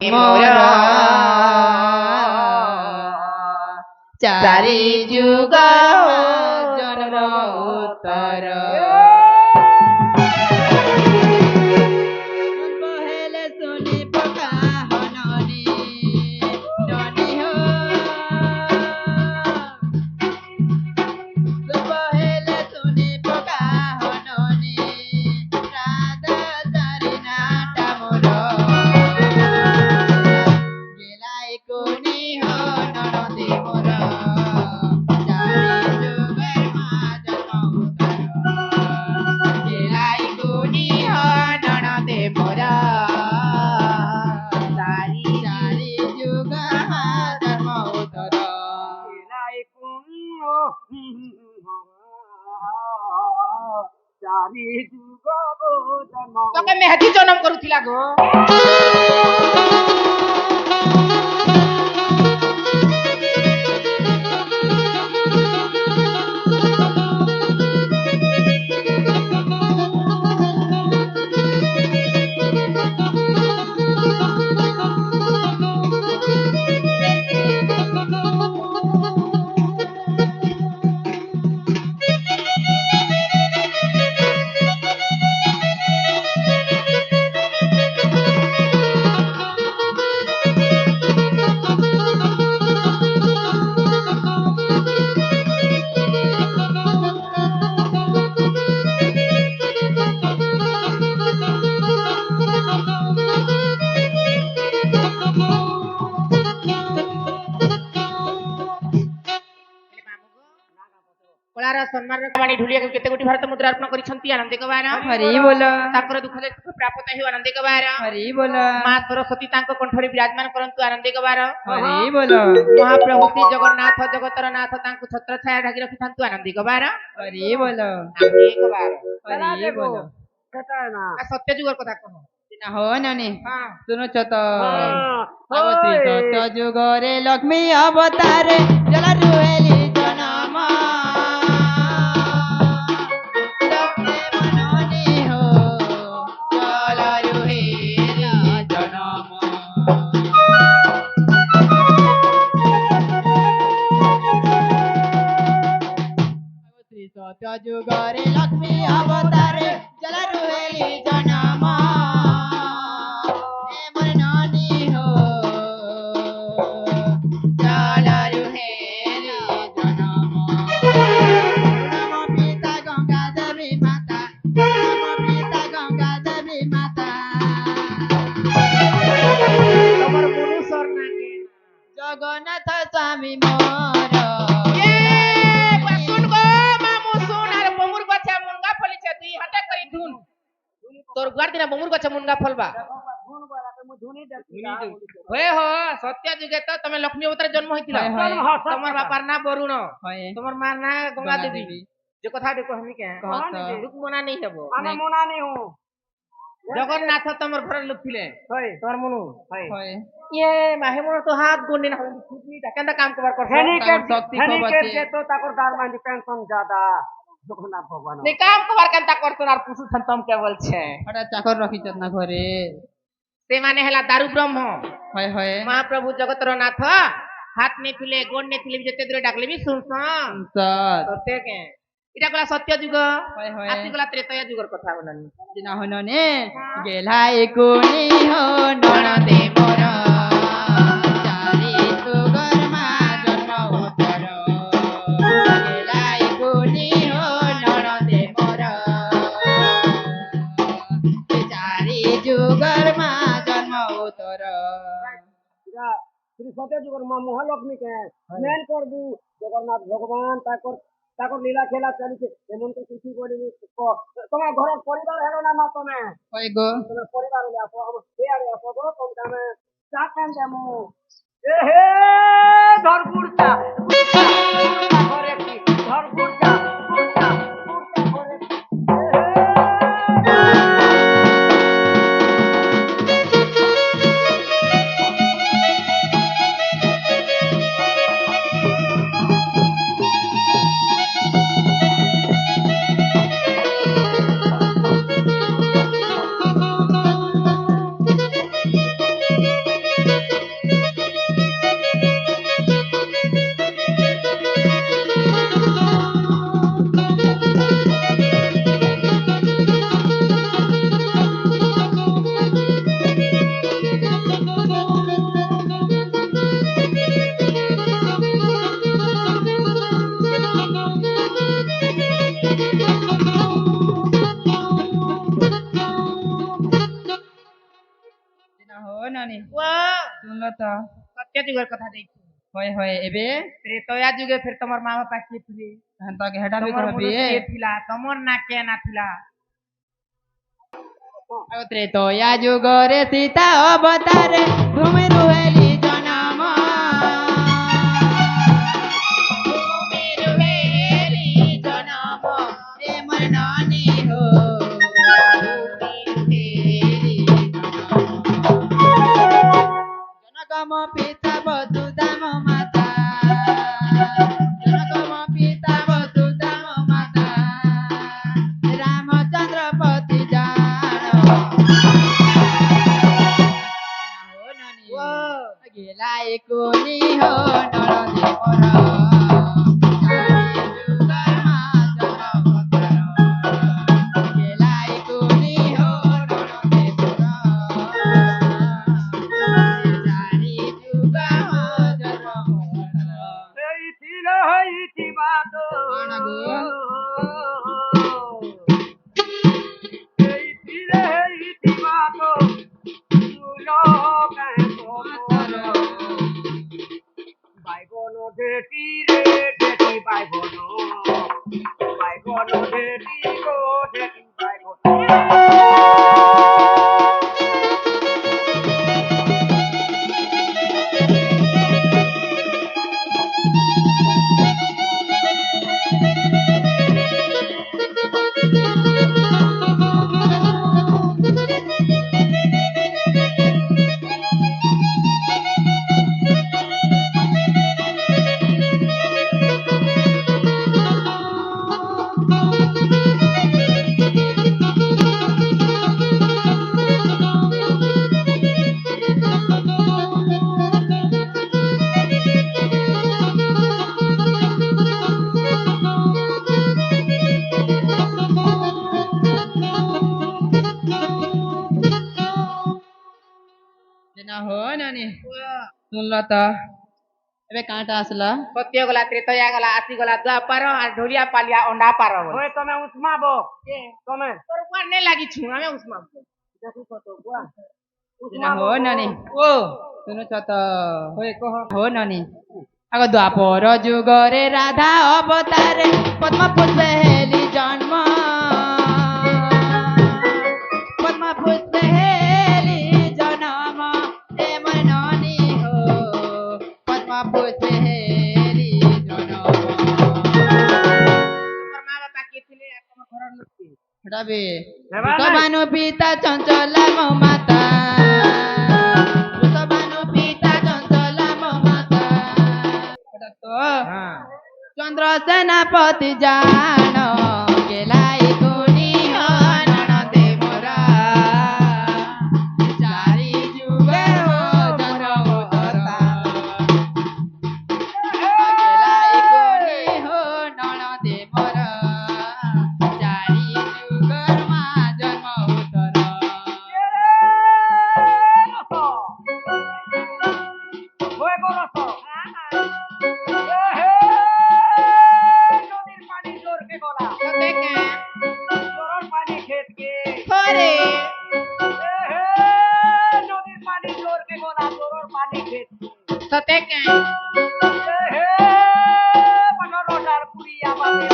मोरा चारि जुग जन्म उत्तर पहले सुनी पका ननी ननी हो पहले सुनी पका ननी राधा चारि नाटा मोर गेलाई कोनी हो ननदी मोर चारि जुगर मा जन्म उत्तर गेलाई कोनी हो ननदी मोर चारि जुग मा जन्म उत्तर তোকে মেহেদি জনম করুছিলা গো କଳାର ସମ୍ମାନର ବାଣୀ ଢୁଲିଆକୁ କେତେ କୋଟି ଭାରତ ମୁଦ୍ରା ଅର୍ପଣ କରିଛନ୍ତି ଆନନ୍ଦିକ ବାର हरि बोल ତାଙ୍କର ଦୁଃଖ ସୁଖ ପ୍ରାପ୍ତ ହେଉ ଆନନ୍ଦିକ ବାର हरि बोल ମା ସରସ୍ୱତୀ ତାଙ୍କ କଣ୍ଠରେ ବିରାଜମାନ କରନ୍ତୁ ଆନନ୍ଦିକ ବାର हरि बोल ମହାପ୍ରଭୁ ଶ୍ରୀ ଜଗନ୍ନାଥ ଜଗତର ନାଥ ତାଙ୍କୁ ଛତ୍ର ଛାୟା ଢାକି ରଖିଥାନ୍ତୁ ଆନନ୍ଦିକ ବାର हरि बोल ଆନନ୍ଦିକ ବାର हरि बोल ଆଉ ସତ୍ୟ ଯୁଗର କଥା କହ ना हो ननी ହଁ सुनो चत अवश्री सत्य जुगरे लक्ष्मी अवतारे जल रुहेली जनम लक्ष्मी मननी हो जल रुहेली जनम अवश्री सत्य जुगरे लक्ष्मी अवतारे जल रुहेली जनम हे मोर नानी हो जल रुहेली जनम नमो पिता गंगा देवी माता नमो पिता गंगा देवी माता ତମର ପୁରୁଷର ନା କେ जगन्नाथ स्वामी मोर ए বাসুন গো মামু শুন আর বমুর গছা মুনগা ফলিছে তুই হটে করি ধুন তোর গুয়ার দিনা বমুর গছা মুনগা ফলবা হয়ে হো সত্য যুগে তো তুমি লক্ষ্মী অবতারে জন্ম হইছিল হয়, হয়। তোমার বাপার না বরুণ হয় তোমার মার না গঙ্গা দেবী যে কথা দেখো আমি কে কহত। দুঃখ মনা নেই হব আমি মুনানি হু জগন্নাথ তোমার ঘরে লোক ছিলে তোমার মনু হয় ইয়ে মাহে মনে তো হাত গুন্ডি না ছুটি কেনটা কাম করবার করছ তার শক্তি খুব আছে নে কাম করবার কেনটা করছ আর পুষু তম কে বলছে হঠাৎ চাকর রখিছ না ঘরে ସେମାନେ ହେଲା ଦାରୁ ବ୍ରହ୍ମ হয় হয় ମହାପ୍ରଭୁ ଜଗତର ନାଥ ହାତ ନେଇଥିଲେ ଗୋଡ ନେଇଥିଲେ ବି ଯେତେ ଦୂର ଡାକଲେ ବି ଶୁଣସ ସତ ସତ୍ୟ କେ ଏଟା ଗଲା ସତ୍ୟ ଯୁଗ হয় হয় ଆସିଗଲା ତ୍ରେତୟା ଯୁଗର କଥା ବୋଲନି দিনা হননে গেলাই কোনি হো ননদে মোর চারি সুগর মা জন্ম উত্তর গেলাই কোনি হো ননদে মোর চারি যুগর মা জন্ম উত্তর শ্রী সত্য যুগর মা মহালক্ষ্মী কে মেন করবু জগন্নাথ ভগবান তাকর লীলা খেলা চালিছে এমন তো কিছু করিনি তোমার ঘরের পরিবার হেলো না মা তুমি হয় গো তোমার পরিবার হলে আসো আমার পেয়ারে আসো গো তুমি চা কেন দেমু এ হে ধর গুড়টা ঘরে কি ধর গুড়টা ঘরে কি এ হে ও শুনলো তো সত্য যুগের কথা দেখছি হয় হয় এবে ত্রেতয়া যুগে ফের তোমার মা বাপা কিଏ ଥିଲେ তাকে হেটা বি তোমার কহবি মনুষ্ୟ କିଏ ଥିଲା ତମର ନା କିଏ ନା ଥିଲା ଆଉ ତ୍ରେତୟା ଯୁଗରେ ସୀତା ଅବତାରେ ଭୂମିରୁ ହେଲି ଜନମ ଭୂମିରୁ ହେଲି ଜନମ ଏ ମୋର ନାନୀ ହୋ ଭୂମିରୁ ହେଲି ଜନକମ ପିତା ବସୁଧାମ ମାତା ଜନକମ ପିତା ବସୁଧାମ ମାତା ରାମଚନ୍ଦ୍ର ପତି ଜାଣ हो नानी गेला एकोनी हो नळदे मोर चारी जुगर मा जन्म होतर गेला एकोनी हो नळदे मोर चारी जुगर मा जन्म होतर ହେଇଥିଲେ ହେଇଥିବା ତ କଣ ଗো? ହେଇଥିଲେ ହେଇଥିବା ତ ফুল কাহে তোর বাইগন ঢেটি রে ঢেটি বাইগন বাইগন ঢেটি গো ঢেটি বাইগন ना हो नानी सुनल तो एबे कांटा आसला ସତ୍ୟ ଗଲା ତ୍ରେତୟା ଗଲା ଆସିଗଲା ଦ୍ୱାପର আর ଢୋଲିଆ ପାଲିଆ ଅଣ୍ଡା ପାର ওই তুমি উসমাব তুমি তোর কুଆଡେ নে লাগিଛୁ ଆମେ ଉଷ୍ମା দেখি কত বুয়া ना हो नानी ओ सुनु छ तो होय कह हो नानी आगो द्वापर जुगरे राधा अवतारे पद्म पुष्पे हेली जन्म पद्म पुष्पे हेली जन्म ए मोर नानी हो पद्म पुष्पे हेली जन्म ତମର ମା ବାପା କିଏ ଥିଲେ ଆଉ ତମ ଘରର ଲୋକ କିଏ हटाबे हेबा नै। ऋतबानु पिता चञ्चला मो माता ऋतबानु पिता चञ्चला मो माता हटा तो चन्द्र सेनापति जान गेलाई गुनी हो ननदे मोरा चारी जुगे हो जन्म होता गेलाई गुनी हो ननदे मोरा चारी जुगर मा जन्म होतर ওই করছ নদীর পানি জোরকে গলা ସତେ କାଁ জোরর পানি খেতকে ଥରେ নদীর পানি জোরকে গলা জোরর পানি খেতকে ସତେ କାଁ পাটরোটার পুরিয়া বাপে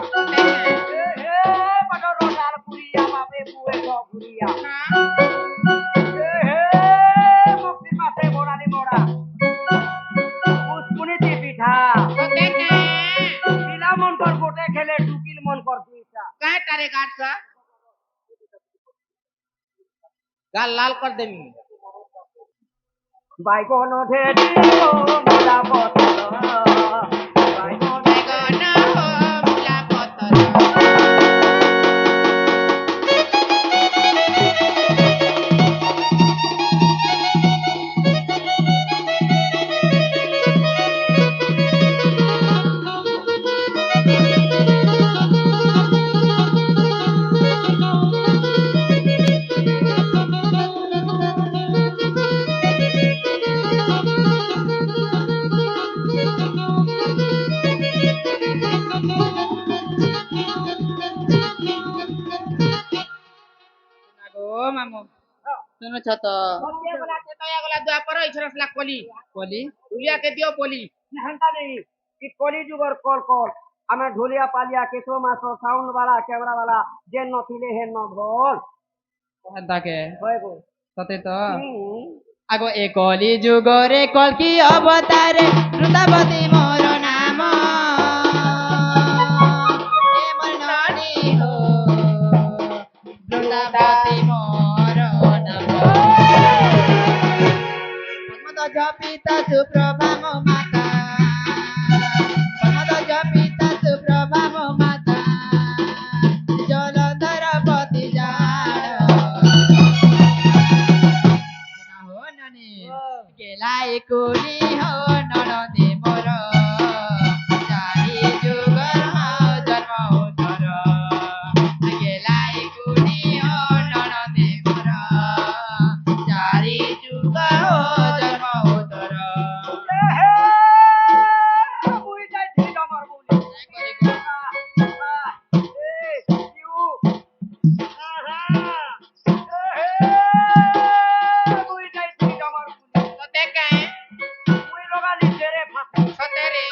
ସତେ କାଁ পাটরোটার পুরিয়া বাপে বুয়ে ঘুরিয়া ହଁ মুক্তির মাসে মোড়ানি মোড়া পুষ্পুনিতি পিঠা ସତେ କାଁ পিলা মন কর গোটে খেলে টুকিল মন কর দুইটা କାଁ ତାରେ କାଟଛ ଗାଲ ଲାଲ କରିଦେମି বাইগন ঢেটি ও মোলা পতর বাইগন ବାଇଗଣ ହୋ ମୂଲା ପତର Thank you. শুনেছ তো সত্যি গলা তে তয়া গলা দ্বাপর ইছরসলা কলি বলি দুলিয়া কে দিও পলি হেন্তা নেই কি কলি যুগর কল কল আমি ঢোলিয়া পালিয়া কেশো মাছ সাউন্ড বালা ক্যামেরা বালা যে নথিলে হেন ভল তাকে হয় গো সতে তো আগো এ কলি যুগরে কলকি অবতারে বৃন্দাবতী মোর নাম এ মোর নানি হো বৃন্দাবতী মোর নাম পদ্মদ জপিতা সুপ্রভা মো মাতা পদ্মদ জপিতা সুপ্রভা মো মাতা জলধর পতি যার हो ननी गेलाई कुनी हो ननदे मोर चारी जुगर हो जन्म हो तोर गेलाई कुनी हो ननदे मोर चारी जुगर हो जन्म हो तोर মুই যাইছি আমার বলি মুই যাইছি আমার বলি সতে কায় মুই লগালি জেরে ফাঁসি সতে রে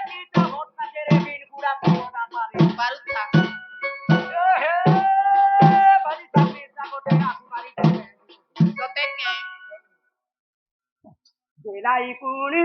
কিটা ঘটনা জেরে বিন গুড়া কোনা পারে বারুদ খা বাড়ি সামনে জাগতে আসি মারি সতে কায় জেলাই কুড়ি